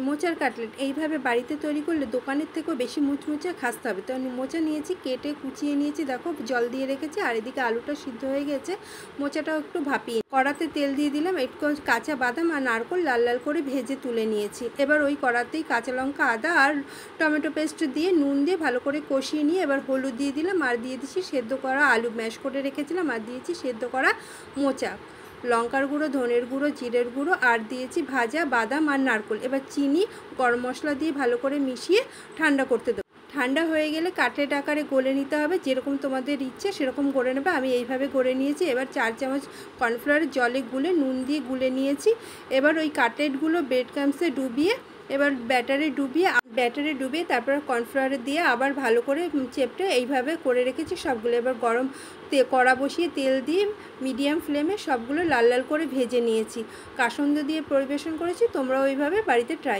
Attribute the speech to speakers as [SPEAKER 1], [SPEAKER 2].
[SPEAKER 1] মোচার কাটলেট এইভাবে বাড়িতে তৈরি করলে দোকানের থেকেও বেশি মুচমুচে খাসতে হবে। তো মোচা নিয়েছি, কেটে কুচিয়ে নিয়েছি, দেখো জল দিয়ে রেখেছি। আর এদিকে আলুটা সিদ্ধ হয়ে গেছে, মোচাটাও একটু ভাপিয়ে কড়াতে তেল দিয়ে দিলাম, একটু কাঁচা বাদাম আর নারকেল লাল লাল করে ভেজে তুলে নিয়েছি। এবার ওই কড়াতেই কাঁচা লঙ্কা, আদা আর টমেটো পেস্ট দিয়ে নুন দিয়ে ভালো করে কষিয়ে নিয়ে এবার হলুদ দিয়ে দিলাম, আর দিয়ে দিচ্ছি সেদ্ধ করা আলু ম্যাশ করে রেখেছিলাম, আর দিয়েছি সেদ্ধ করা মোচা, লঙ্কার গুঁড়ো, ধনের গুঁড়ো, জিরের গুঁড়ো, আর দিয়েছি ভাজা বাদাম আর নারকেল। এবার চিনি, গরম মশলা দিয়ে ভালো করে মিশিয়ে ঠান্ডা করতে দেবো। ঠান্ডা হয়ে গেলে কাটলেট আকারে গলে নিতে হবে, যেরকম তোমাদের ইচ্ছে সেরকম গড়ে নেবে। আমি এইভাবে গড়ে নিয়েছি। এবার 4 চামচ কর্নফ্লাওয়ারের জলে গুলে নুন দিয়ে গুলে নিয়েছি। এবার ওই কাটলেটগুলো ব্রেড ক্রাম্বসে ডুবিয়ে, এবার ব্যাটারে ডুবিয়ে তারপর কর্নফ্লাওয়ারে দিয়ে আবার ভালো করে চেপটে এইভাবে করে রেখেছি সবগুলো। এবার গরম কড়া বসিয়ে তেল দিয়ে মিডিয়াম ফ্লেমে সবগুলো লাল লাল করে ভেজে নিয়েছি। কাসুন্দি দিয়ে পরিবেশন করেছি। তোমরা ওইভাবে বাড়িতে ট্রাই